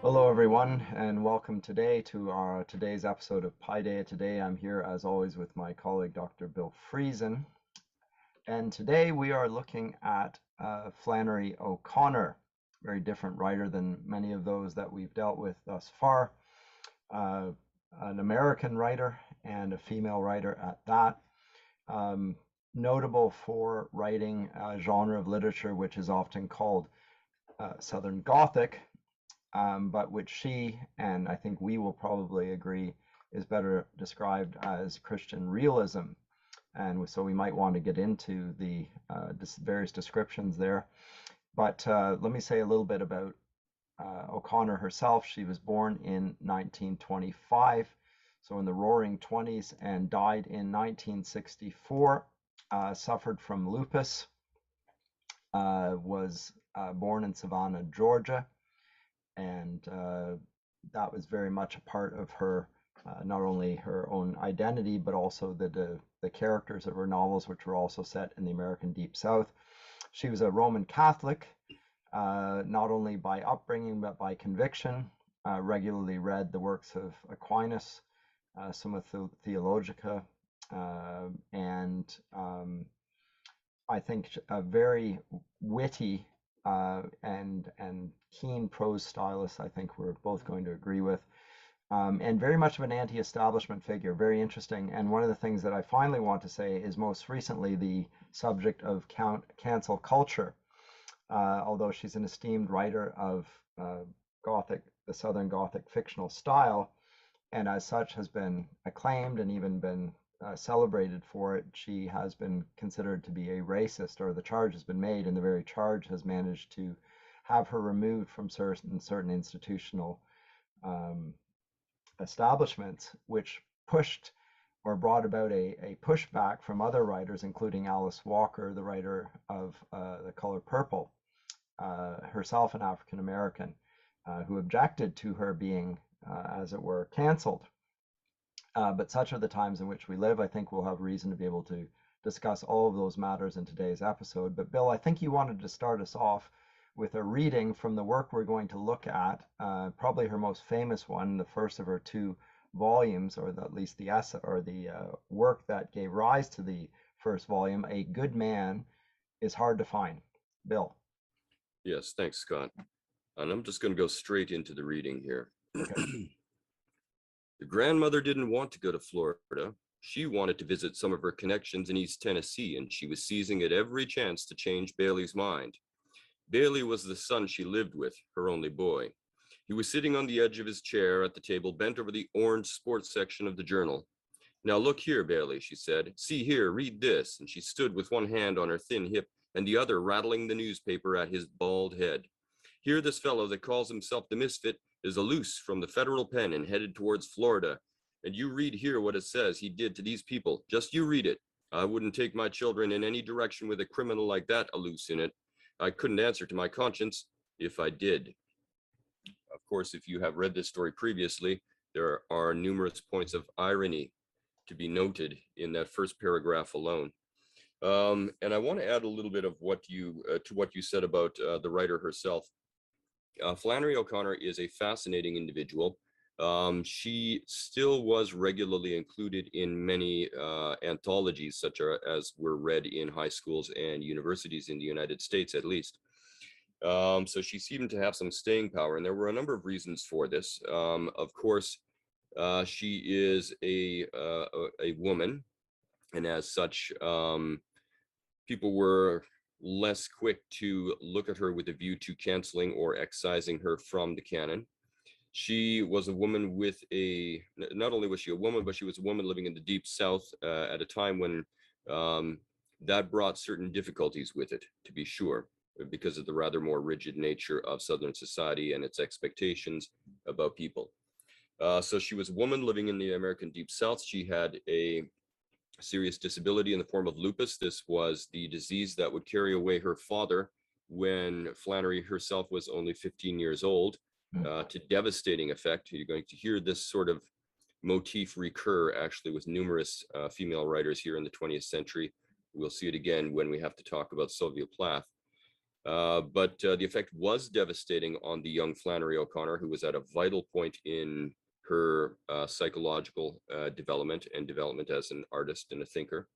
Hello, everyone, and welcome today to our today's episode of Paideia. Today, I'm here as always with my colleague, Dr. Bill Friesen, and today we are looking at Flannery O'Connor, very different writer than many of those that we've dealt with thus far. An American writer and a female writer at that. Notable for writing a genre of literature which is often called Southern Gothic, but which she, and I think we will probably agree, is better described as Christian realism. And so we might want to get into the various descriptions there. But let me say a little bit about O'Connor herself. She was born in 1925, so in the roaring 20s, and died in 1964. Suffered from lupus, was born in Savannah, Georgia, and that was very much a part of her, not only her own identity, but also the characters of her novels, which were also set in the American Deep South. She was a Roman Catholic, not only by upbringing, but by conviction. Regularly read the works of Aquinas, Summa Theologica, and I think a very witty and keen prose stylist, I think we're both going to agree with, and very much of an anti-establishment figure, very interesting. And one of the things that I finally want to say is most recently the subject of cancel culture. Although she's an esteemed writer of Gothic, the Southern Gothic fictional style, and as such has been acclaimed and even been celebrated for it, she has been considered to be a racist, or the charge has been made, and the very charge has managed to have her removed from certain institutional establishments, which pushed or brought about a pushback from other writers, including Alice Walker, the writer of The Color Purple, herself an African American, who objected to her being, as it were, canceled. But such are the times in which we live. I think we'll have reason to be able to discuss all of those matters in today's episode. But Bill, I think you wanted to start us off with a reading from the work we're going to look at, probably her most famous one, the first of her two volumes, or at least the essay, or the work that gave rise to the first volume, A Good Man is Hard to Find. Bill. Yes, thanks, Scott. And I'm just going to go straight into the reading here. Okay. The grandmother didn't want to go to Florida. She wanted to visit some of her connections in East Tennessee, and she was seizing at every chance to change Bailey's mind. Bailey was the son she lived with, her only boy. He was sitting on the edge of his chair at the table, bent over the orange sports section of the journal. Now look here, Bailey, she said. See here, read this. And she stood with one hand on her thin hip and the other rattling the newspaper at his bald head. Here, this fellow that calls himself the Misfit is a loose from the federal pen and headed towards Florida. And you read here what it says he did to these people. Just you read it. I wouldn't take my children in any direction with a criminal like that a loose in it. I couldn't answer to my conscience if I did. Of course, if you have read this story previously, there are numerous points of irony to be noted in that first paragraph alone. And I want to add a little bit of what you to what you said about the writer herself. Flannery O'Connor is a fascinating individual. She still was regularly included in many anthologies, such as were read in high schools and universities in the United States, at least. So she seemed to have some staying power, and there were a number of reasons for this. Of course, she is a woman, and as such, people were less quick to look at her with a view to canceling or excising her from the canon. She was a woman with not only was she a woman, but she was a woman living in the Deep South at a time when that brought certain difficulties with it, to be sure, because of the rather more rigid nature of Southern society and its expectations about people. So she was a woman living in the American Deep South. She had a serious disability in the form of lupus. This was the disease that would carry away her father when Flannery herself was only 15 years old, to devastating effect. You're going to hear this sort of motif recur actually with numerous female writers here in the 20th century. We'll see it again when we have to talk about Sylvia Plath. But the effect was devastating on the young Flannery O'Connor, who was at a vital point in her psychological development and development as an artist and a thinker.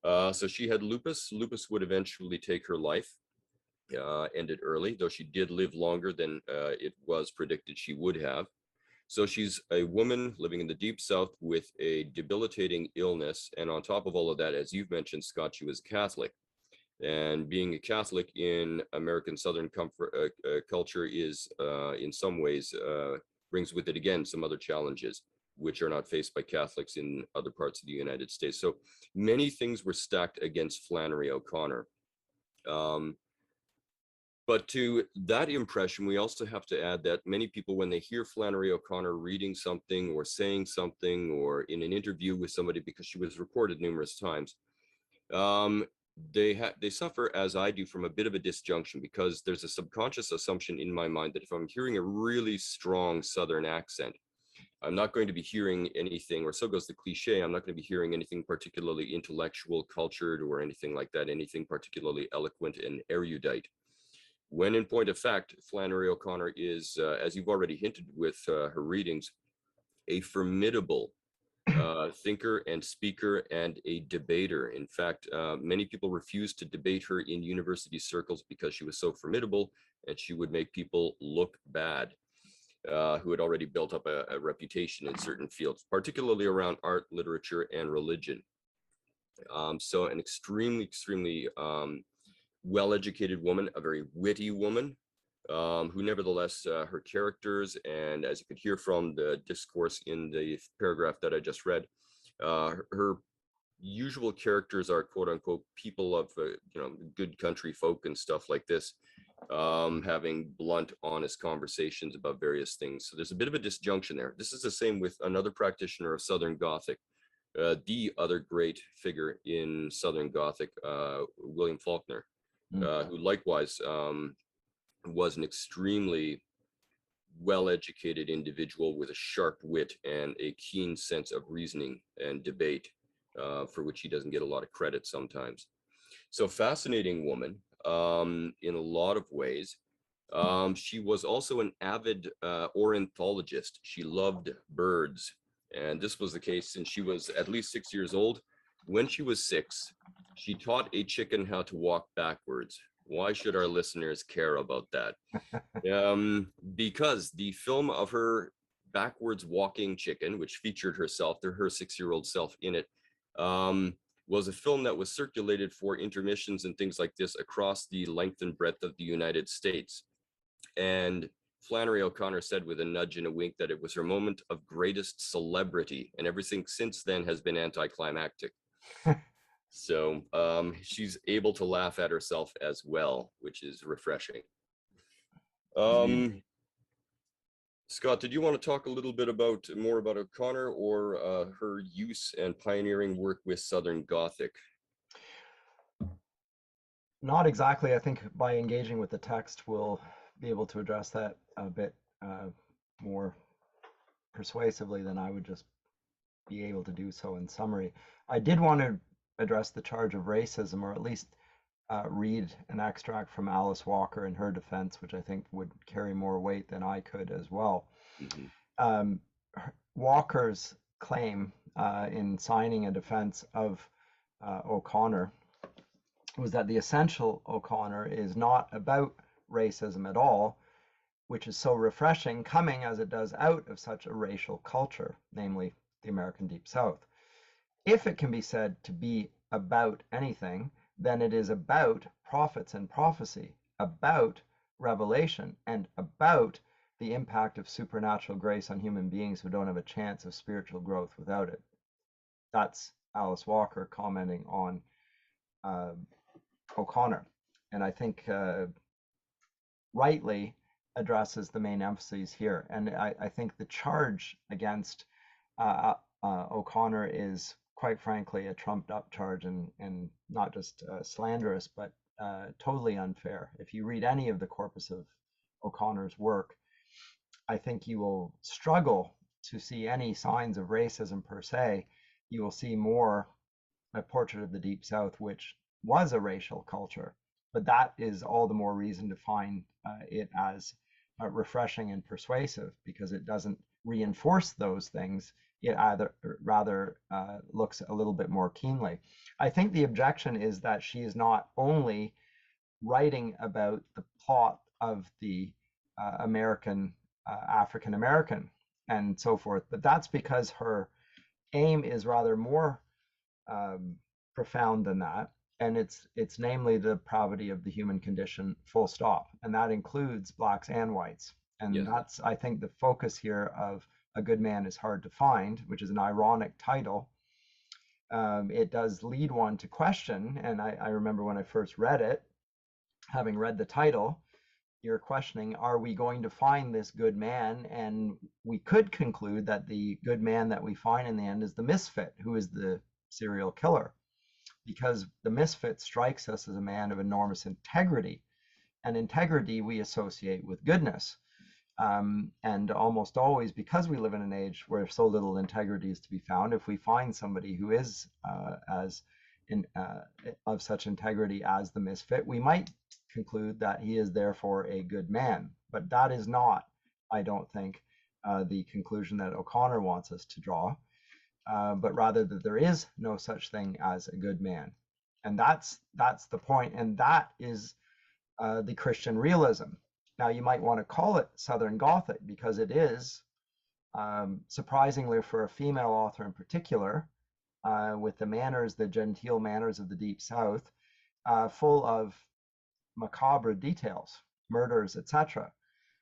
So she had lupus. Lupus would eventually take her life, ended early, though she did live longer than it was predicted she would have. So she's a woman living in the deep South with a debilitating illness. And on top of all of that, as you've mentioned, Scott, she was Catholic. And being a Catholic in American Southern culture is, in some ways, brings with it, again, some other challenges which are not faced by Catholics in other parts of the United States. So many things were stacked against Flannery O'Connor. But to that impression, we also have to add that many people, when they hear Flannery O'Connor reading something or saying something or in an interview with somebody, because she was recorded numerous times, they suffer, as I do, from a bit of a disjunction, because there's a subconscious assumption in my mind that if I'm hearing a really strong Southern accent, I'm not going to be hearing anything, or so goes the cliche, I'm not going to be hearing anything particularly intellectual, cultured, or anything like that, anything particularly eloquent and erudite. When in point of fact, Flannery O'Connor is, as you've already hinted with her readings, a formidable thinker and speaker and a debater. In fact, many people refused to debate her in university circles because she was so formidable and she would make people look bad, who had already built up a reputation in certain fields, particularly around art, literature, and religion. So an extremely well-educated woman, a very witty woman, who nevertheless, her characters, and as you could hear from the discourse in the paragraph that I just read, her usual characters are quote unquote people of good country folk and stuff like this, having blunt, honest conversations about various things. So there's a bit of a disjunction there. This is the same with another practitioner of Southern Gothic, the other great figure in Southern Gothic, William Faulkner, who likewise was an extremely well-educated individual with a sharp wit and a keen sense of reasoning and debate, for which he doesn't get a lot of credit sometimes. So fascinating woman, in a lot of ways. She was also an avid ornithologist. She loved birds. And this was the case since she was at least 6 years old. When she was 6, she taught a chicken how to walk backwards. Why should our listeners care about that? Because the film of her backwards walking chicken, which featured herself, her 6-year-old self in it, was a film that was circulated for intermissions and things like this across the length and breadth of the United States. And Flannery O'Connor said with a nudge and a wink that it was her moment of greatest celebrity, and everything since then has been anticlimactic. So she's able to laugh at herself as well, which is refreshing. Scott, did you want to talk a little bit more about O'Connor or her use and pioneering work with Southern Gothic? Not exactly. I think by engaging with the text, we'll be able to address that a bit more persuasively than I would just be able to do so in summary. I did want to address the charge of racism, or at least read an extract from Alice Walker in her defense, which I think would carry more weight than I could as well. Walker's claim in signing a defense of O'Connor was that the essential O'Connor is not about racism at all, which is so refreshing, coming as it does out of such a racial culture, namely the American Deep South. If it can be said to be about anything, then it is about prophets and prophecy, about revelation, and about the impact of supernatural grace on human beings who don't have a chance of spiritual growth without it. That's Alice Walker commenting on O'Connor, and I think rightly addresses the main emphases here. And I think the charge against O'Connor is, quite frankly, a trumped up charge, and not just slanderous, but totally unfair. If you read any of the corpus of O'Connor's work, I think you will struggle to see any signs of racism per se. You will see more a portrait of the Deep South, which was a racial culture, but that is all the more reason to find it as refreshing and persuasive, because it doesn't reinforce those things. It either rather looks a little bit more keenly. I think the objection is that she is not only writing about the plot of the American, African American, and so forth, but that's because her aim is rather more um, profound than that, and it's namely the depravity of the human condition, full stop, and that includes blacks and whites. And Yes. that's, I think, the focus here of A Good Man is Hard to Find, which is an ironic title. It does lead one to question, and I remember when I first read it, having read the title, you're questioning, are we going to find this good man? And we could conclude that the good man that we find in the end is the misfit, who is the serial killer, because the misfit strikes us as a man of enormous integrity, and integrity we associate with goodness. And almost always, because we live in an age where so little integrity is to be found, if we find somebody who is as in, of such integrity as the misfit, we might conclude that he is therefore a good man. But that is not, I don't think, the conclusion that O'Connor wants us to draw, but rather that there is no such thing as a good man. And that's the point, and that is the Christian realism. Now, you might want to call it Southern Gothic because it is, surprisingly for a female author in particular, with the manners, the genteel manners of the Deep South, full of macabre details, murders, etc.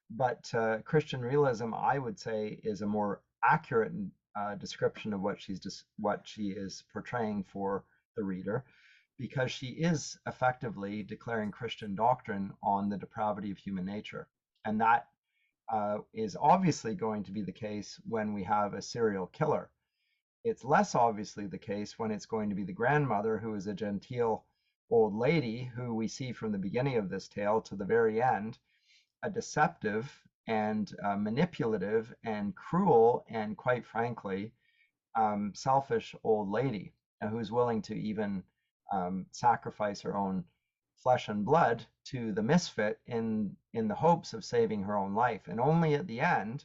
But Christian realism, I would say, is a more accurate description of what she is portraying for the reader, because she is effectively declaring Christian doctrine on the depravity of human nature, and that is obviously going to be the case when we have a serial killer. It's less obviously the case when it's going to be the grandmother, who is a genteel old lady who we see from the beginning of this tale to the very end, a deceptive and manipulative and cruel and, quite frankly, selfish old lady who's willing to even sacrifice her own flesh and blood to the misfit in the hopes of saving her own life. And only at the end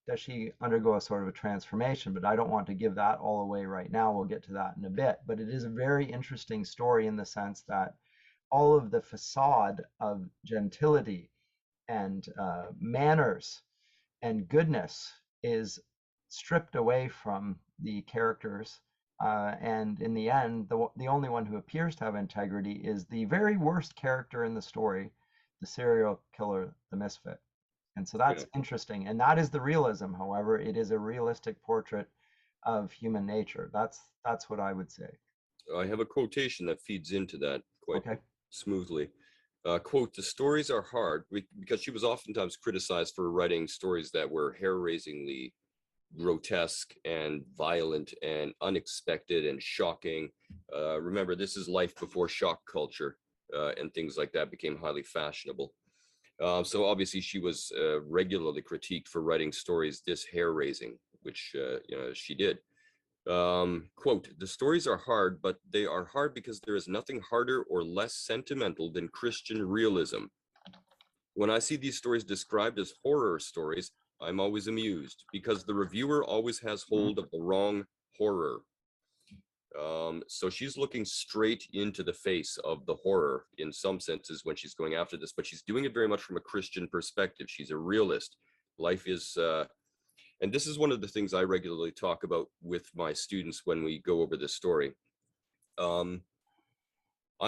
does she undergo a sort of a transformation. But I don't want to give that all away right now. We'll get to that in a bit. But it is a very interesting story in the sense that all of the facade of gentility and manners and goodness is stripped away from the characters. And in the end, the only one who appears to have integrity is the very worst character in the story, the serial killer, the misfit. And so Yeah. that's interesting. And that is the realism, however. It is a realistic portrait of human nature. That's what I would say. I have a quotation that feeds into that quite Okay. smoothly. Quote, the stories are hard because she was oftentimes criticized for writing stories that were hair-raisingly grotesque and violent and unexpected and shocking. Remember, this is life before shock culture, and things like that became highly fashionable. So obviously she was regularly critiqued for writing stories this hair-raising, which she did. Quote, the stories are hard, but they are hard because there is nothing harder or less sentimental than Christian realism. When I see these stories described as horror stories, I'm always amused because the reviewer always has hold of the wrong horror. So she's looking straight into the face of the horror in some senses when she's going after this, but she's doing it very much from a Christian perspective. She's a realist. Life is, and this is one of the things I regularly talk about with my students when we go over this story. I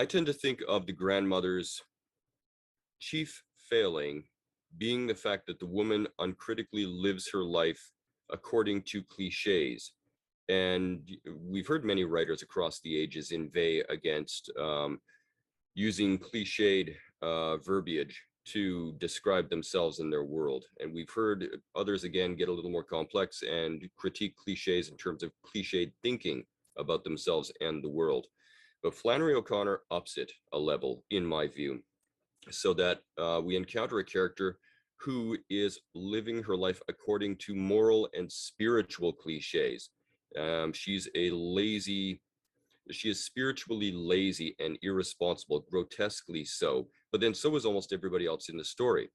tend to think of the grandmother's chief failing being the fact that the woman uncritically lives her life according to cliches. And we've heard many writers across the ages inveigh against using cliched verbiage to describe themselves and their world. And we've heard others, again, get a little more complex and critique cliches in terms of cliched thinking about themselves and the world. But Flannery O'Connor ups it a level, in my view, so that we encounter a character who is living her life according to moral and spiritual cliches. She's a lazy She is spiritually lazy and irresponsible, grotesquely so, but then so is almost everybody else in the story.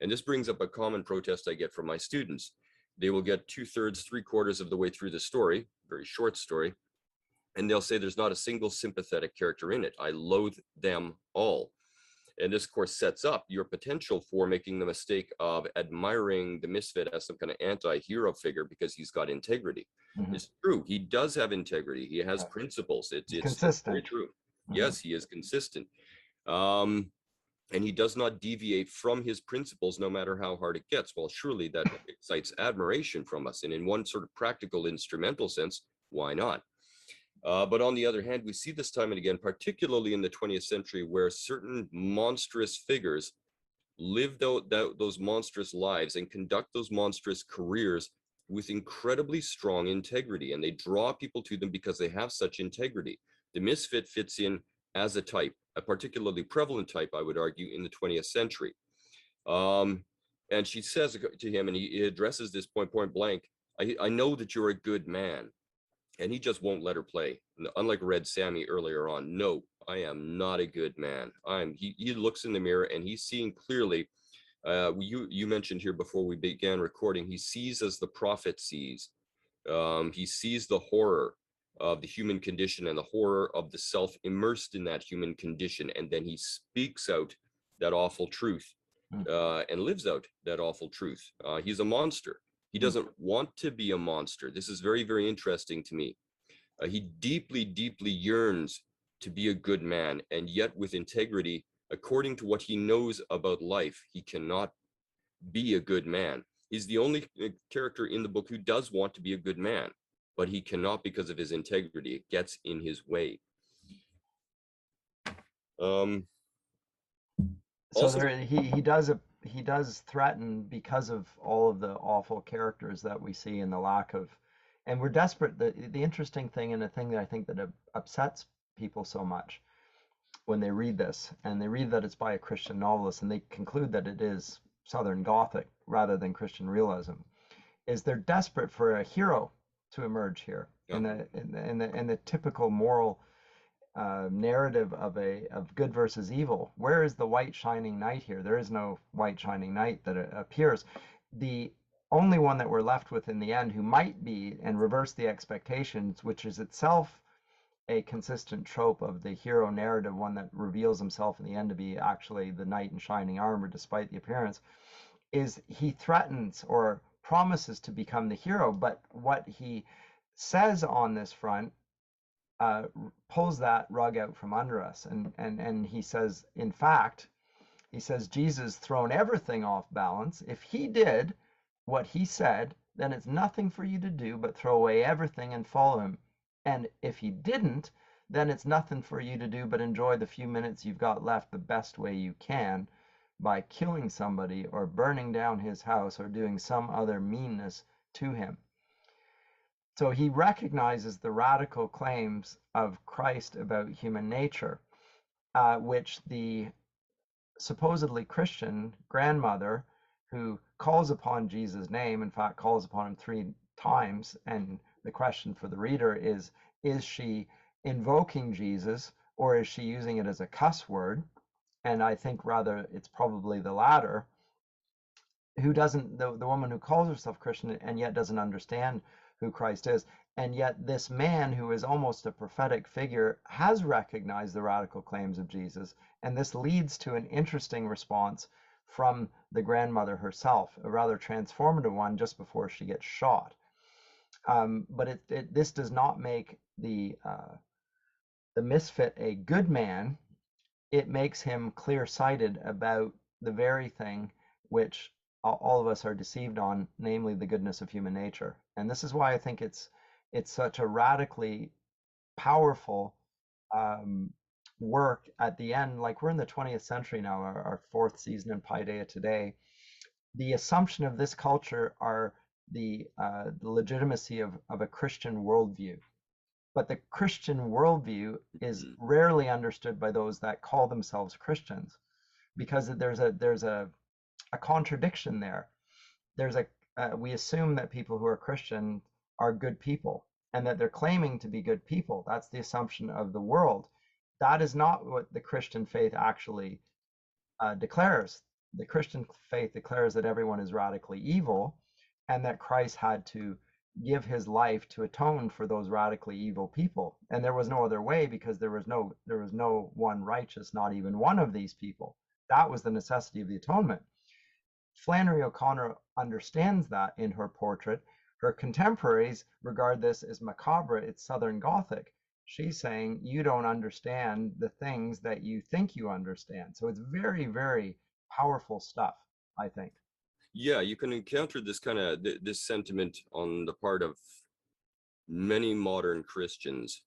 And this brings up a common protest I get from my students. They will get 2/3, 3/4 of the way through the story, very short story, and they'll say there's not a single sympathetic character in it. I loathe them all. And this, of course, sets up your potential for making the mistake of admiring the misfit as some kind of anti-hero figure because he's got integrity. Hmm. It's true. He does have integrity. He has Yeah. principles. It's It's very consistent. true. Hmm. Yes, he is consistent. Um, and he does not deviate from his principles no matter how hard it gets. Well, surely that excites admiration from us. And in one sort of practical, instrumental sense, why not? But on the other hand, we see this time and again, particularly in the 20th century, where certain monstrous figures live those monstrous lives and conduct those monstrous careers with incredibly strong integrity. And they draw people to them because they have such integrity. The misfit fits in as a type, a particularly prevalent type, I would argue, in the 20th century. Um, and she says to him, and he addresses this point blank, I know that you're a good man. And he just won't let her play. Unlike Red Sammy earlier on, no, I am not a good man. He looks in the mirror and he's seeing clearly. You mentioned here before we began recording, he sees as the prophet sees. He sees the horror of the human condition and the horror of the self immersed in that human condition, and then he speaks out that awful truth and lives out that awful truth. He's a monster. He doesn't want to be a monster. This is very, very interesting to me. He deeply, deeply yearns to be a good man, and yet with integrity, according to what he knows about life, he cannot be a good man. He's the only character in the book who does want to be a good man, but he cannot because of his integrity. It gets in his way. Um, So also, there, he does threaten because of all of the awful characters that we see and the lack of, and we're desperate. The interesting thing, and the thing that I think that upsets people so much when they read this, and they read that it's by a Christian novelist, and they conclude that it is Southern Gothic rather than Christian realism, is they're desperate for a hero to emerge here yeah, in the typical moral narrative of good versus evil. Where is the white shining knight here? There is no white shining knight that appears. The only one that we're left with in the end who might be and reverse the expectations, which is itself a consistent trope of the hero narrative, one that reveals himself in the end to be actually the knight in shining armor despite the appearance, is he threatens or promises to become the hero, but what he says on this front uh, pulls that rug out from under us. And he says, in fact, he says, Jesus thrown everything off balance. If he did what he said, then it's nothing for you to do but throw away everything and follow him. And if he didn't, then it's nothing for you to do but enjoy the few minutes you've got left the best way you can by killing somebody or burning down his house or doing some other meanness to him. So he recognizes the radical claims of Christ about human nature, which the supposedly Christian grandmother who calls upon Jesus' name, in fact, calls upon him 3 times. And the question for the reader is she invoking Jesus or is she using it as a cuss word? And I think rather it's probably the latter. Who doesn't, the woman who calls herself Christian and yet doesn't understand who Christ is. And yet this man who is almost a prophetic figure has recognized the radical claims of Jesus. And this leads to an interesting response from the grandmother herself, a rather transformative one just before she gets shot. But this does not make the misfit a good man. It makes him clear-sighted about the very thing which all of us are deceived on, namely the goodness of human nature. And this is why I think it's such a radically powerful work at the end. Like we're in the 20th century now, our 4th season in Paideia today. The assumption of this culture are the legitimacy of a Christian worldview. But the Christian worldview is rarely understood by those that call themselves Christians, because there's a contradiction there. There's a we assume that people who are Christian are good people, and that they're claiming to be good people. That's the assumption of the world. That is not what the Christian faith actually declares. The Christian faith declares that everyone is radically evil, and that Christ had to give his life to atone for those radically evil people. And there was no other way, because there was no one righteous, not even one of these people. That was the necessity of the atonement. Flannery O'Connor understands that in her portrait. Her contemporaries regard this as macabre, it's Southern Gothic. She's saying you don't understand the things that you think you understand. So it's very, very powerful stuff, I think. Yeah, you can encounter this kind of this sentiment on the part of many modern Christians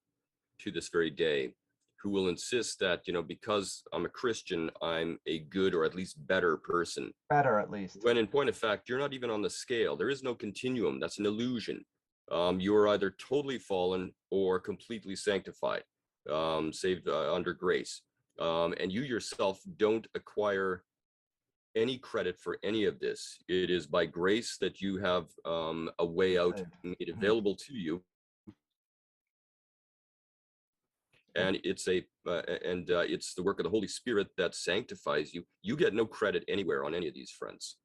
to this very day, who will insist that, because I'm a Christian, I'm a good or at least better person. Better, at least. When in point of fact, you're not even on the scale. There is no continuum. That's an illusion. You are either totally fallen or completely sanctified, saved under grace. And you yourself don't acquire any credit for any of this. It is by grace that you have a way out made available to you. And it's it's the work of the Holy Spirit that sanctifies you. You get no credit anywhere on any of these fronts.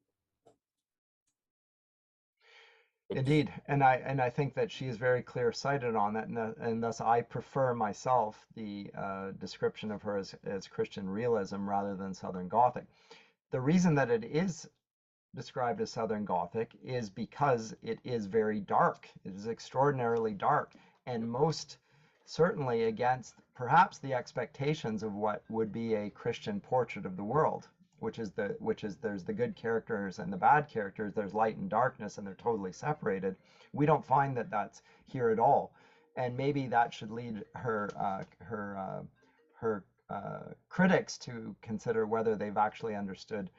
Indeed, and I think that she is very clear-sighted on that, and thus I prefer myself the description of her as Christian realism rather than Southern Gothic. The reason that it is described as Southern Gothic is because it is very dark. It is extraordinarily dark, and most certainly against perhaps the expectations of what would be a Christian portrait of the world, which is there's the good characters and the bad characters, there's light and darkness, and they're totally separated. We don't find that that's here at all, and maybe that should lead her critics to consider whether they've actually understood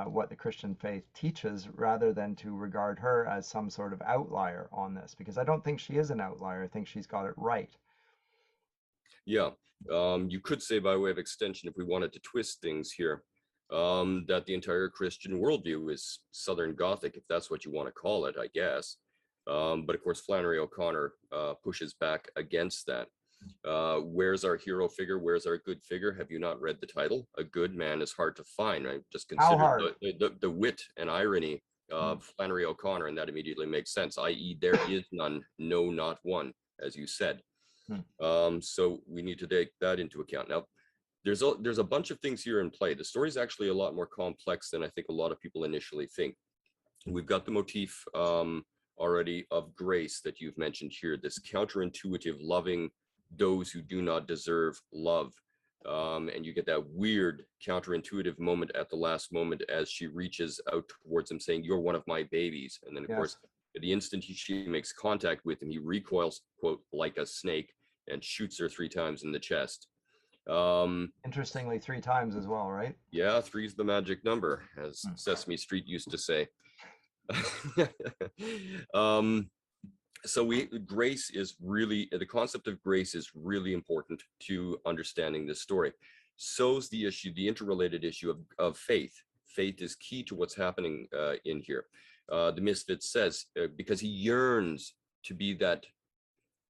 what the Christian faith teaches, rather than to regard her as some sort of outlier on this, because I don't think she is an outlier. I think she's got it right. Yeah, you could say, by way of extension, if we wanted to twist things here, that the entire Christian worldview is Southern Gothic, if that's what you want to call it, I guess. But of course, Flannery O'Connor pushes back against that. Where's our hero figure? Where's our good figure? Have you not read the title? A good man is hard to find, right? Just consider the wit and irony of Flannery O'Connor, and that immediately makes sense, i.e. there is none, no, not one, as you said. So we need to take that into account. Now, there's a bunch of things here in play. The story is actually a lot more complex than I think a lot of people initially think. We've got the motif already of grace that you've mentioned here, this counterintuitive loving those who do not deserve love. And you get that weird counterintuitive moment at the last moment as she reaches out towards him saying, "You're one of my babies." And then of course, at the instant she makes contact with him, he recoils, quote, like a snake, and shoots her 3 times in the chest. Interestingly, 3 times as well, right? Yeah, 3's the magic number, as Sesame Street used to say. So grace is really, the concept of grace is really important to understanding this story. So's the issue, the interrelated issue of faith. Faith is key to what's happening in here. The Misfit says, because he yearns to be that,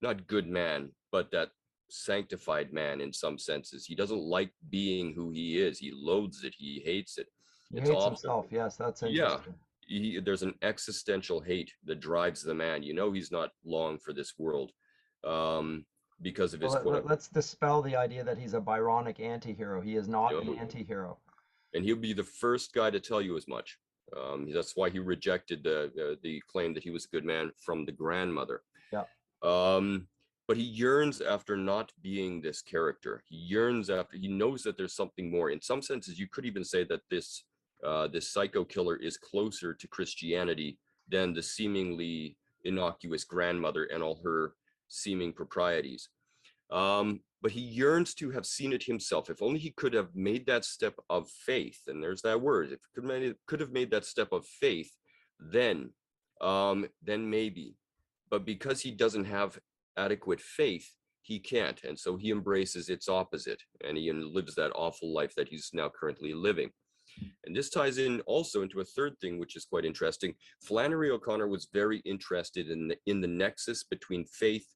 not good man, but that sanctified man in some senses. He doesn't like being who he is. He loathes it. He hates it. He hates himself. Yes, that's interesting. Yeah, there's an existential hate that drives the man. He's not long for this world because of his let's dispel the idea that he's a Byronic anti-hero. He is not an anti-hero. And he'll be the first guy to tell you as much. That's why he rejected the claim that he was a good man from the grandmother. Yeah. But he yearns after not being this character. He knows that there's something more. In some senses, you could even say that this psycho killer is closer to Christianity than the seemingly innocuous grandmother and all her seeming proprieties. But he yearns to have seen it himself. If only he could have made that step of faith, and there's that word, if he could have made that step of faith, then maybe. But because he doesn't have adequate faith, he can't. And so he embraces its opposite, and he lives that awful life that he's now currently living. And this ties in also into a third thing, which is quite interesting. Flannery O'Connor was very interested in the nexus between faith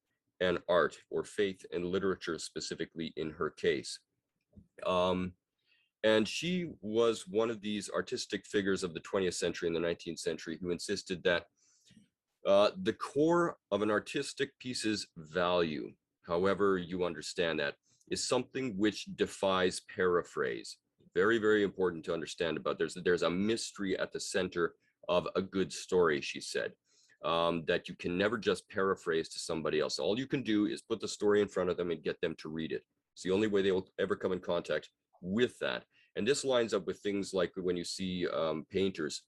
and art, or faith and literature specifically in her case. And she was one of these artistic figures of the 20th century and the 19th century who insisted that the core of an artistic piece's value, however you understand that, is something which defies paraphrase. Very, very important to understand about. There's a mystery at the center of a good story, she said, that you can never just paraphrase to somebody else. All you can do is put the story in front of them and get them to read it. It's the only way they will ever come in contact with that. And this lines up with things like when you see painters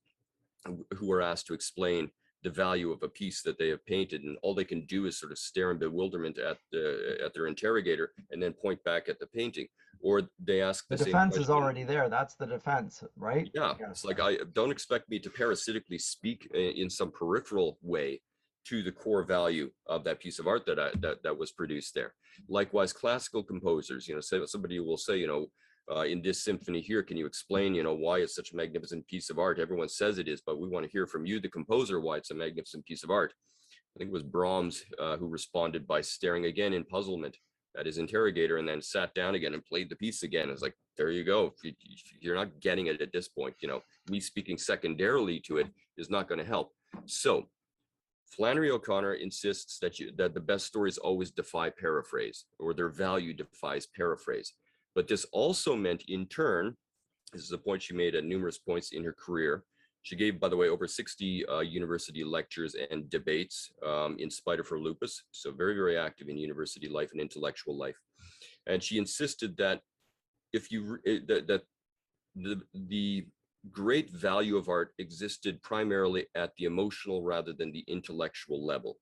who are asked to explain the value of a piece that they have painted, and all they can do is sort of stare in bewilderment at their interrogator and then point back at the painting. Or they ask The the same defense is question. already there. That's the defense, right? Yeah, it's like, I don't expect me to parasitically speak in some peripheral way to the core value of that piece of art that was produced there. Likewise, classical composers, somebody will say, in this symphony here, can you explain, why it's such a magnificent piece of art? Everyone says it is, but we want to hear from you, the composer, why it's a magnificent piece of art. I think it was Brahms who responded by staring again in puzzlement at his interrogator, and then sat down again and played the piece again. It's like, there you go. You're not getting it at this point. Me speaking secondarily to it is not going to help. So Flannery O'Connor insists that the best stories always defy paraphrase, or their value defies paraphrase. But this also meant, in turn, this is a point she made at numerous points in her career. She gave, by the way, over 60 university lectures and debates in spite of her lupus. So very, very active in university life and intellectual life. And she insisted that that the great value of art existed primarily at the emotional rather than the intellectual level.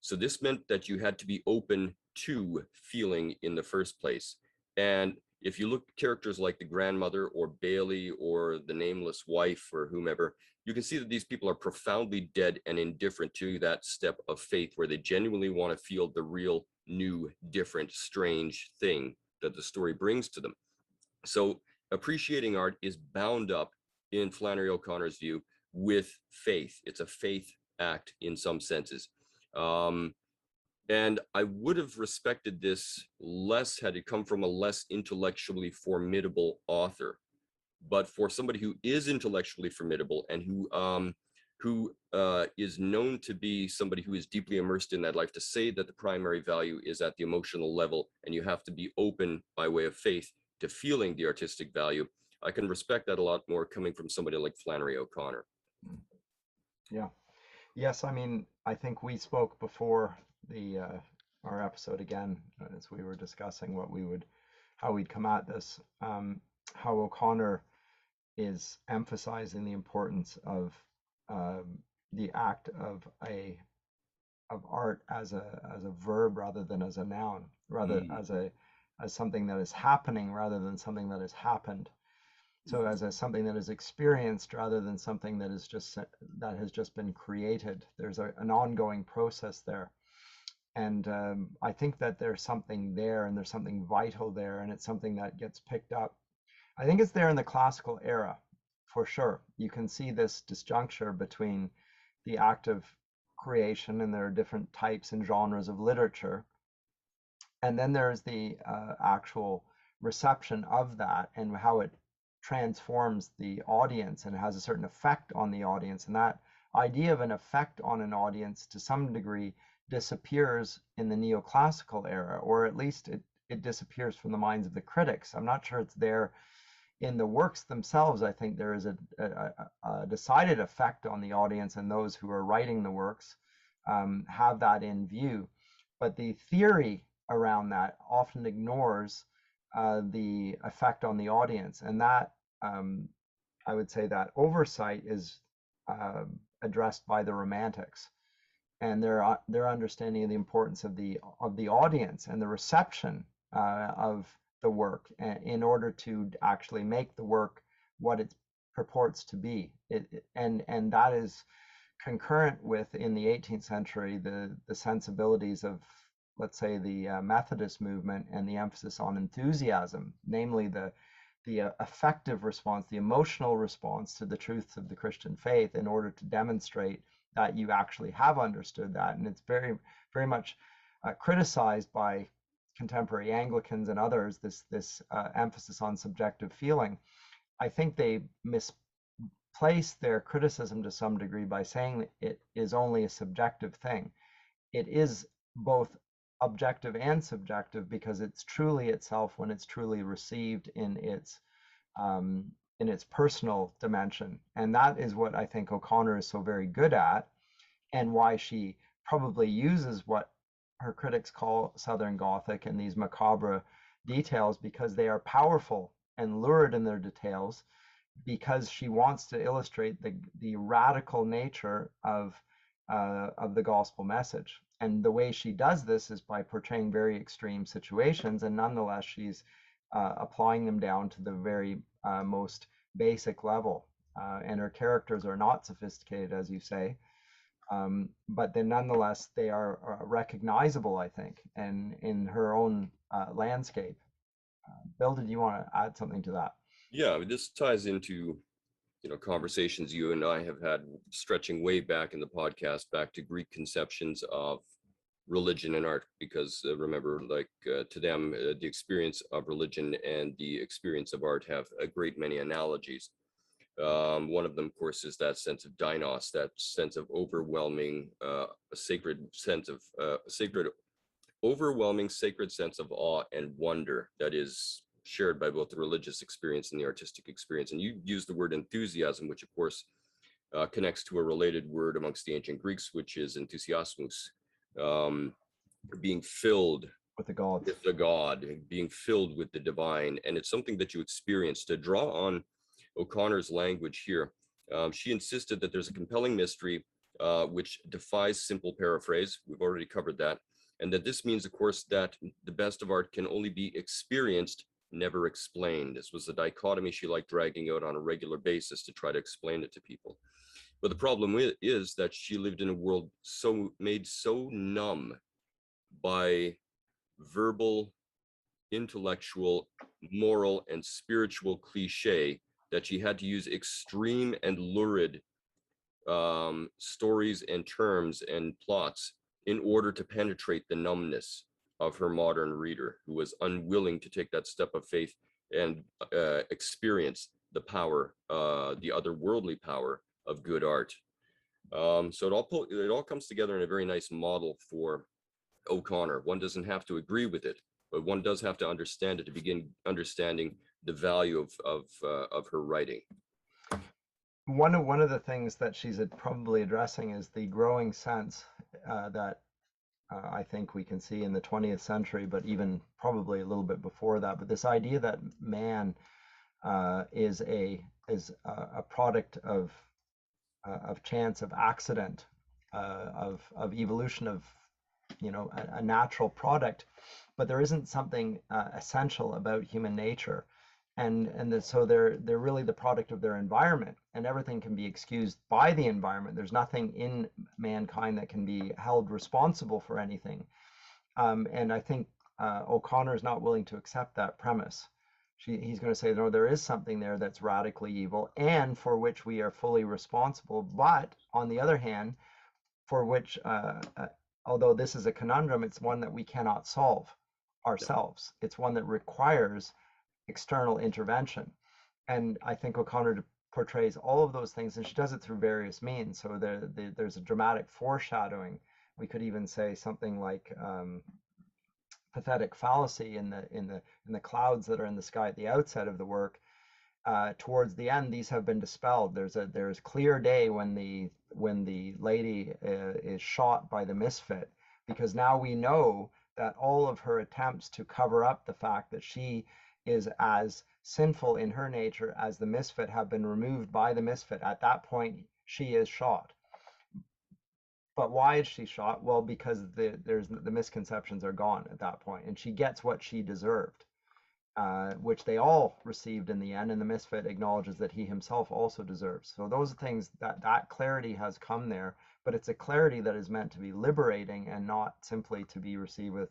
So this meant that you had to be open to feeling in the first place. And if you look at characters like the grandmother or Bailey or the nameless wife or whomever, you can see that these people are profoundly dead and indifferent to that step of faith where they genuinely want to feel the real, new, different, strange thing that the story brings to them. So appreciating art is bound up, in Flannery O'Connor's view, with faith. It's a faith act in some senses. And I would have respected this less had it come from a less intellectually formidable author. But for somebody who is intellectually formidable and who is known to be somebody who is deeply immersed in that life, to say that the primary value is at the emotional level and you have to be open by way of faith to feeling the artistic value, I can respect that a lot more coming from somebody like Flannery O'Connor. Yeah. Yes, I mean, I think we spoke before the our episode again, as we were discussing how we'd come at this, how O'Connor is emphasizing the importance of the act of art as a verb rather than as a noun, rather as something that is happening rather than something that has happened. So as something that is experienced rather than something that has just been created. There's an ongoing process there. And I think that there's something there, and there's something vital there, and it's something that gets picked up. I think it's there in the classical era, for sure. You can see this disjuncture between the act of creation, and there are different types and genres of literature, and then there's the actual reception of that and how it transforms the audience and has a certain effect on the audience. And that idea of an effect on an audience to some degree disappears in the neoclassical era, or at least it disappears from the minds of the critics. I'm not sure it's there in the works themselves. I think there is a decided effect on the audience, and those who are writing the works have that in view. But the theory around that often ignores the effect on the audience, and that I would say that oversight is addressed by the Romantics and their understanding of the importance of the audience and the reception of the work in order to actually make the work what it purports to be. And that is concurrent with, in the 18th century, the sensibilities of, let's say, the Methodist movement and the emphasis on enthusiasm, namely the affective response, the emotional response to the truths of the Christian faith in order to demonstrate that you actually have understood that. And it's very, very much criticized by contemporary Anglicans and others, this emphasis on subjective feeling. I think they misplace their criticism to some degree by saying that it is only a subjective thing. It is both objective and subjective because it's truly itself when it's truly received in its personal dimension. And that is what I think O'Connor is so very good at, and why she probably uses what her critics call Southern Gothic and these macabre details, because they are powerful and lurid in their details, because she wants to illustrate the radical nature of the gospel message. And the way she does this is by portraying very extreme situations, and nonetheless she's applying them down to the very most basic level. And her characters are not sophisticated, as you say, but then nonetheless they are recognizable, I think, and in her own landscape. Bill, did you want to add something to that? Yeah, I mean, this ties into conversations you and I have had stretching way back in the podcast, back to Greek conceptions of religion and art, because remember, like to them, the experience of religion and the experience of art have a great many analogies. One of them, of course, is that sense of dainos, that sense of overwhelming, a sacred sense of overwhelming sacred sense of awe and wonder that is shared by both the religious experience and the artistic experience. And you use the word enthusiasm, which of course connects to a related word amongst the ancient Greeks, which is enthusiasmus, being filled With the gods. with the God, being filled with the divine. And it's something that you experience. To draw on O'Connor's language here, she insisted that there's a compelling mystery which defies simple paraphrase. We've already covered that. And that this means, of course, that the best of art can only be experienced, never explained. This was the dichotomy she liked dragging out on a regular basis to try to explain it to people. But the problem is that she lived in a world made so numb by verbal, intellectual, moral, and spiritual cliche that she had to use extreme and lurid stories and terms and plots in order to penetrate the numbness of her modern reader, who was unwilling to take that step of faith and experience the power, the otherworldly power of good art. So it all comes together in a very nice model for O'Connor. One doesn't have to agree with it, but one does have to understand it to begin understanding the value of her writing. One of the things that she's probably addressing is the growing sense that I think we can see in the 20th century, but even probably a little bit before that. But this idea that man is a product of chance, of accident, of evolution, of a natural product, but there isn't something essential about human nature. So they're really the product of their environment, and everything can be excused by the environment. There's nothing in mankind that can be held responsible for anything. And I think O'Connor is not willing to accept that premise. He's going to say, no, there is something there that's radically evil and for which we are fully responsible. But on the other hand, for which, although this is a conundrum, it's one that we cannot solve ourselves. It's one that requires external intervention. And I think O'Connor portrays all of those things, and she does it through various means. So there's a dramatic foreshadowing. We could even say something like pathetic fallacy in the clouds that are in the sky at the outset of the work. Towards the end, these have been dispelled. There's clear day when the lady is shot by the misfit, because now we know that all of her attempts to cover up the fact that she is as sinful in her nature as the misfit have been removed by the misfit. At that point, she is shot. But why is she shot? Well, because the misconceptions are gone at that point, and she gets what she deserved, which they all received in the end, and the misfit acknowledges that he himself also deserves. So those things, that clarity has come there, but it's a clarity that is meant to be liberating and not simply to be received with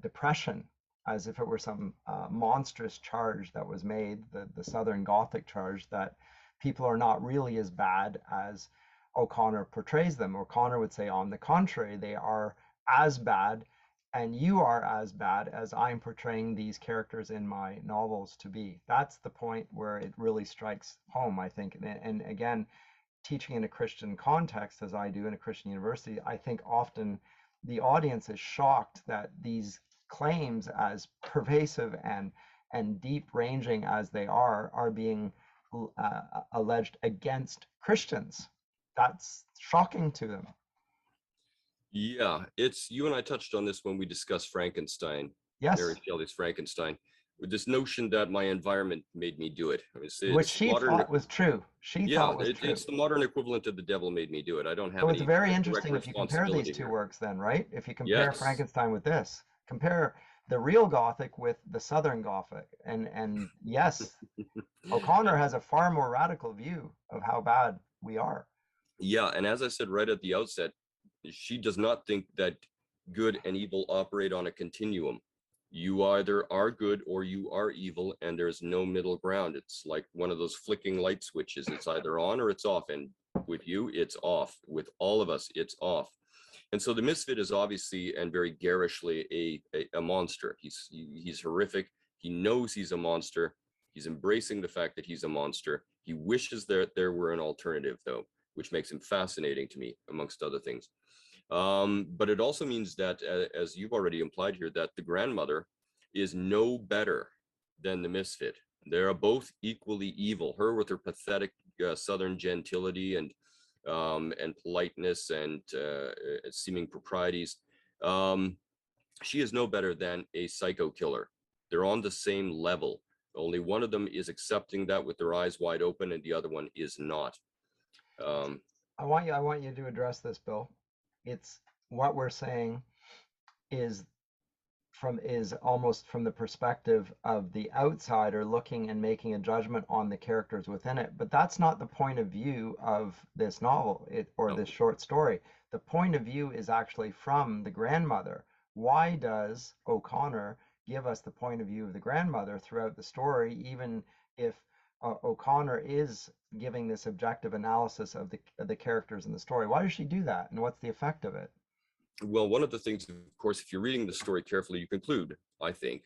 depression. as if it were some monstrous charge that was made, the Southern Gothic charge, that people are not really as bad as O'Connor portrays them. O'Connor would say, on the contrary, they are as bad, and you are as bad as I'm portraying these characters in my novels to be. That's the point where it really strikes home, I think. And again, teaching in a Christian context, as I do in a Christian university, I think often the audience is shocked that these claims, as pervasive and deep ranging as they are being alleged against Christians. That's shocking to them. Yeah, it's you and I touched on this when we discussed Frankenstein, Mary Yes, Shelley's Frankenstein, with this notion that my environment made me do it. which It's she modern. thought was true. She Yeah, thought was true. it's the modern equivalent of the devil made me do it. I don't have So it's any very direct interesting if you compare these responsibility two here. works then, right? If you compare Yes. Frankenstein with this, compare the real Gothic with the Southern Gothic. And yes, O'Connor has a far more radical view of how bad we are. Yeah, and as I said right at the outset, she does not think that good and evil operate on a continuum. You either are good or you are evil, and there's no middle ground. It's like one of those flicking light switches. It's either on or it's off. And with you, it's off. With all of us, it's off. And so the misfit is obviously and very garishly a monster. He's horrific. He knows he's a monster. He's embracing the fact that he's a monster. He wishes there were an alternative, though, which makes him fascinating to me, amongst other things. But it also means that, as you've already implied here, that the grandmother is no better than the misfit. They're both equally evil. Her with her pathetic Southern gentility and politeness and seeming proprieties. She is no better than a psycho killer. They're on the same level. Only one of them is accepting that with their eyes wide open, and the other one is not. Um, I want you to address this, Bill. It's what we're saying is is almost from the perspective of the outsider looking and making a judgment on the characters within it. But that's not the point of view of this novel or no. this short story. The point of view is actually from the grandmother. Why does O'Connor give us the point of view of the grandmother throughout the story, even if O'Connor is giving this objective analysis of the characters in the story? Why does she do that, and what's the effect of it? Well, one of the things, of course, if you're reading the story carefully, you conclude, I think,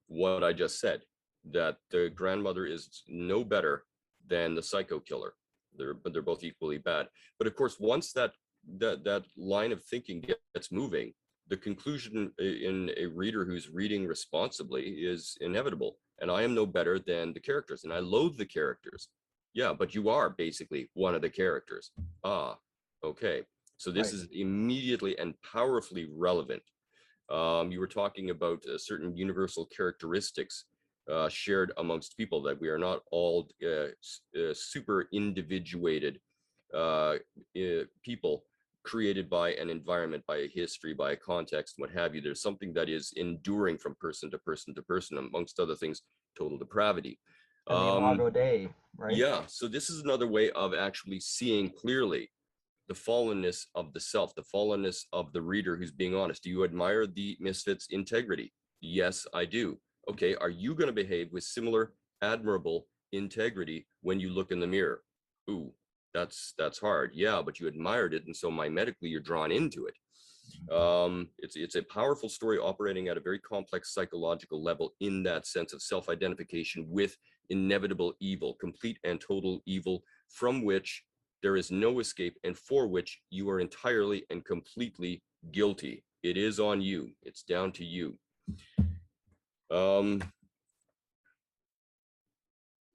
what I just said, that the grandmother is no better than the psycho killer. They're both equally bad. But of course, once that line of thinking gets moving, the conclusion in a reader who's reading responsibly is inevitable. And I am no better than the characters, and I loathe the characters. Yeah, but you are basically one of the characters. Ah, okay. So this Right. is immediately and powerfully relevant. You were talking about certain universal characteristics shared amongst people, that we are not all super individuated people created by an environment, by a history, by a context, what have you. There's something that is enduring from person to person to person, amongst other things, total depravity. And the Imago Dei, right? Yeah, so this is another way of actually seeing clearly the fallenness of the self, the fallenness of the reader who's being honest. Do you admire the misfit's integrity? Yes, I do. Okay, are you going to behave with similar admirable integrity when you look in the mirror? Ooh, that's hard. Yeah, but you admired it, and so mimetically you're drawn into it. It's a powerful story operating at a very complex psychological level in that sense of self-identification with inevitable evil, complete and total evil, from which there is no escape and for which you are entirely and completely guilty. It is on you. It's down to you. There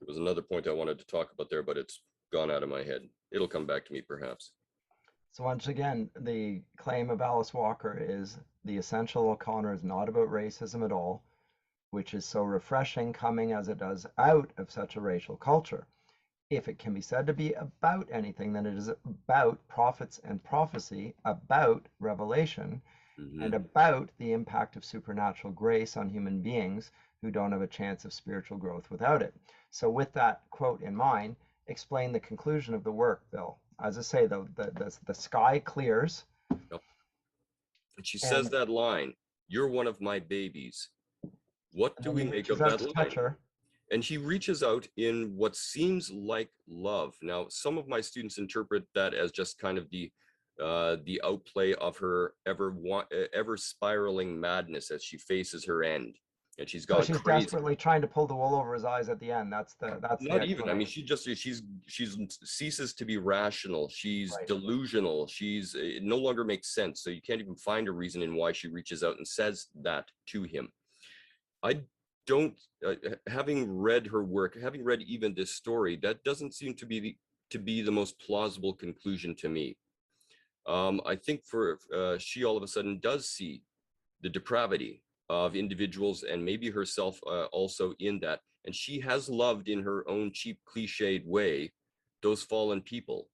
was another point I wanted to talk about there, but it's gone out of my head. It'll come back to me perhaps. So once again, the claim of Alice Walker is the essential O'Connor is not about racism at all, which is so refreshing coming as it does out of such a racial culture. If it can be said to be about anything, then it is about prophets and prophecy, about revelation, and about the impact of supernatural grace on human beings who don't have a chance of spiritual growth without it. So with that quote in mind, explain the conclusion of the work, Bill. As I say, the sky clears, And she says and that line, "You're one of my babies." What And do then he we make reaches of out that to line? touch her. And he reaches out in what seems like love. Now, some of my students interpret that as just kind of the outplay of her ever spiraling madness as she faces her end, and she's So gone she's crazy. desperately trying to pull the wool over his eyes at the end. That's the Not even. I mean, explanation. she's ceases to be rational. She's Right. delusional. It no longer makes sense. So you can't even find a reason in why she reaches out and says that to him. I don't, having read her work, having read even this story, that doesn't seem to be the most plausible conclusion to me. I think she all of a sudden does see the depravity of individuals and maybe herself also in that. And she has loved in her own cheap, cliched way those fallen people.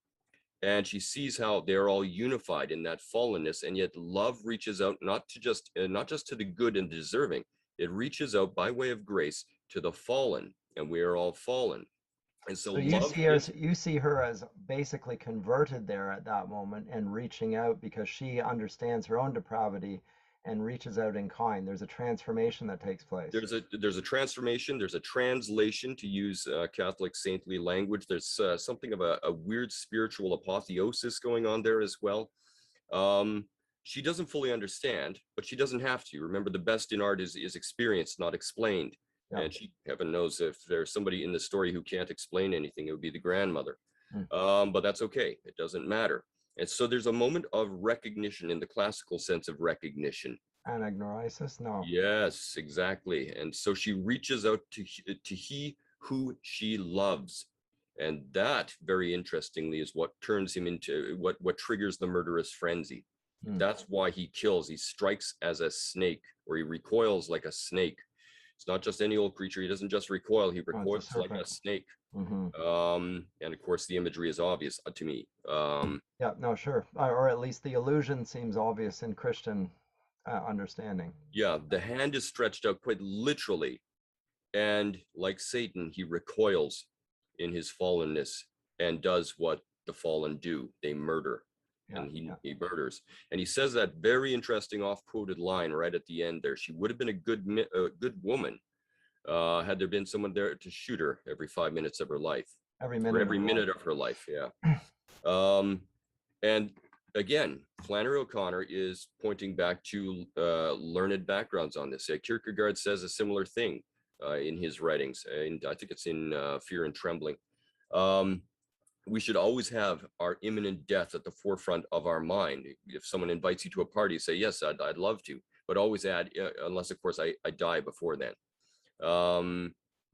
And she sees how they're all unified in that fallenness, and yet love reaches out not just to the good and deserving. It reaches out by way of grace to the fallen, and we are all fallen. And so So love is you see her as basically converted there at that moment and reaching out because she understands her own depravity and reaches out in kind. There's a transformation that takes place. there's a transformation, there's a translation, to use Catholic saintly language. There's something of a weird spiritual apotheosis going on there as well. Um, she doesn't fully understand, but she doesn't have to. Remember, the best in art is experienced, not explained. Yeah. And heaven knows, if there's somebody in the story who can't explain anything, it would be the grandmother. Mm. But that's okay. It doesn't matter. And so there's a moment of recognition in the classical sense of recognition. Anagnorisis? No. Yes, exactly. And so she reaches out to he who she loves. And that, very interestingly, is what turns him into what triggers the murderous frenzy. Mm. That's why he kills. He strikes as a snake, or he recoils like a snake. It's not just any old creature. He doesn't just recoil, he Oh, it's a recoils like a serpent. snake. Mm-hmm. And of course, the imagery is obvious to me. Yeah, no, sure. Or at least the illusion seems obvious in Christian understanding. Yeah, the hand is stretched out quite literally. And like Satan, he recoils in his fallenness and does what the fallen do. They murder. Yeah, And yeah. he murders. And he says that very interesting off-quoted line right at the end there. She would have been a good woman had there been someone there to shoot her every 5 minutes of her life, Every or minute of every her life. minute of her life. Yeah. And again, Flannery O'Connor is pointing back to learned backgrounds on this. Kierkegaard says a similar thing in his writings. And I think it's in Fear and Trembling. We should always have our imminent death at the forefront of our mind. If someone invites you to a party, say, yes, I'd love to, but always add, unless of course I die before then.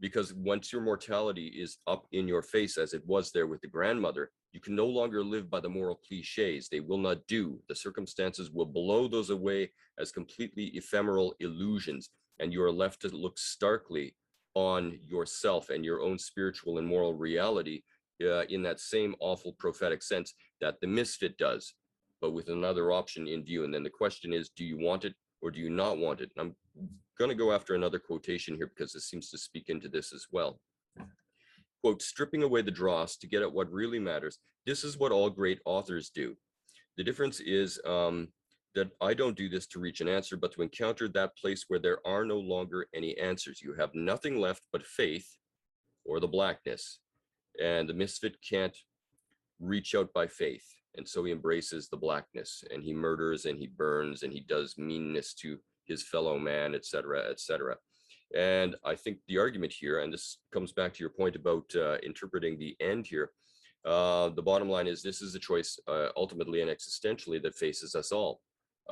Because once your mortality is up in your face, as it was there with the grandmother, you can no longer live by the moral cliches. They will not do. The circumstances will blow those away as completely ephemeral illusions, and you are left to look starkly on yourself and your own spiritual and moral reality in that same awful prophetic sense that the misfit does, but with another option in view. And then the question is, do you want it or do you not want it? And I'm going to go after another quotation here because this seems to speak into this as well. Quote, stripping away the dross to get at what really matters. This is what all great authors do. The difference is that I don't do this to reach an answer, but to encounter that place where there are no longer any answers. You have nothing left but faith or the blackness. And the misfit can't reach out by faith. And so he embraces the blackness, and he murders and he burns and he does meanness to his fellow man, etc., etc. And I think the argument here, and this comes back to your point about interpreting the end here, the bottom line is this is a choice ultimately and existentially that faces us all,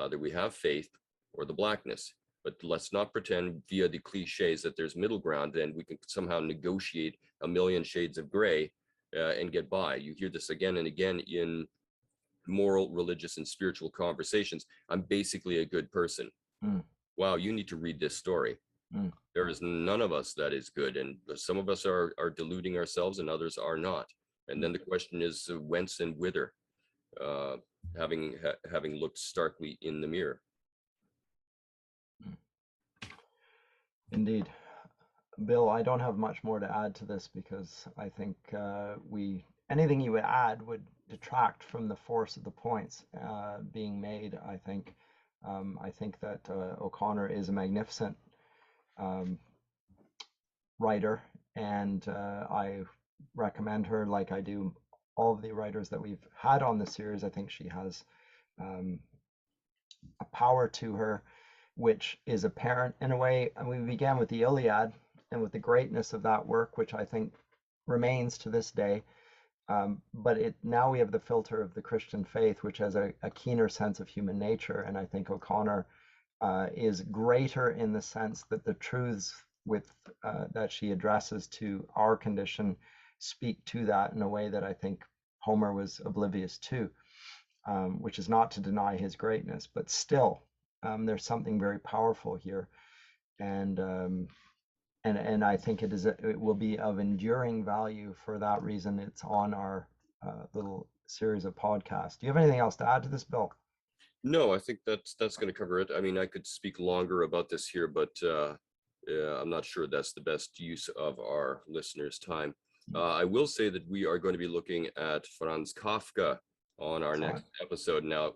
that we have faith or the blackness. But let's not pretend via the cliches that there's middle ground and we can somehow negotiate a million shades of gray and get by. You hear this again and again in moral, religious, and spiritual conversations. I'm basically a good person. Mm. Wow, you need to read this story. Mm. There is none of us that is good, and some of us are deluding ourselves, and others are not. And then the question is whence and whither, having looked starkly in the mirror. Indeed. Bill, I don't have much more to add to this because I think anything you would add would detract from the force of the points being made. I think that O'Connor is a magnificent writer, and I recommend her like I do all of the writers that we've had on the series. I think she has um, a power to her which is apparent in a way. And we began with the Iliad and with the greatness of that work, which I think remains to this day. But now we have the filter of the Christian faith, which has a keener sense of human nature. And I think O'Connor is greater in the sense that the truths that she addresses to our condition speak to that in a way that I think Homer was oblivious to, which is not to deny his greatness, but still, there's something very powerful here, and I think it will be of enduring value. For that reason, it's on our little series of podcasts. Do you have anything else to add to this, Bill? No, I think that's going to cover it. I mean, I could speak longer about this here, but I'm not sure that's the best use of our listeners' time. I will say that we are going to be looking at Franz Kafka on our next episode. Now,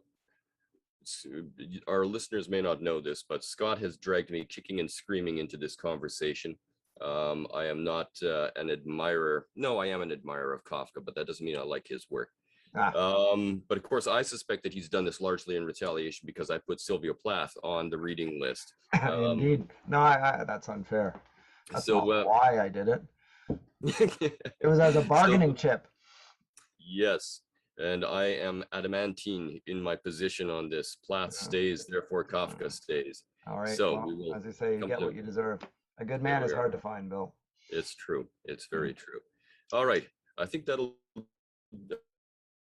our listeners may not know this, but Scott has dragged me kicking and screaming into this conversation. I am not an admirer. No, I am an admirer of Kafka, but that doesn't mean I like his work. But of course, I suspect that he's done this largely in retaliation because I put Sylvia Plath on the reading list. Indeed. No, that's unfair. That's so, not why I did it. It was as a bargaining chip. Yes. And I am adamantine in my position on this. Plath stays, therefore Kafka stays. All right. So well, as I say, you get what you deserve. A good man is hard to find, Bill. It's true. It's very true. All right. I think that'll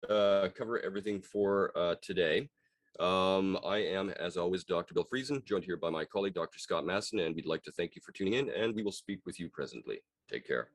cover everything for today. I am, as always, Dr. Bill Friesen, joined here by my colleague, Dr. Scott Masson, and we'd like to thank you for tuning in, and we will speak with you presently. Take care.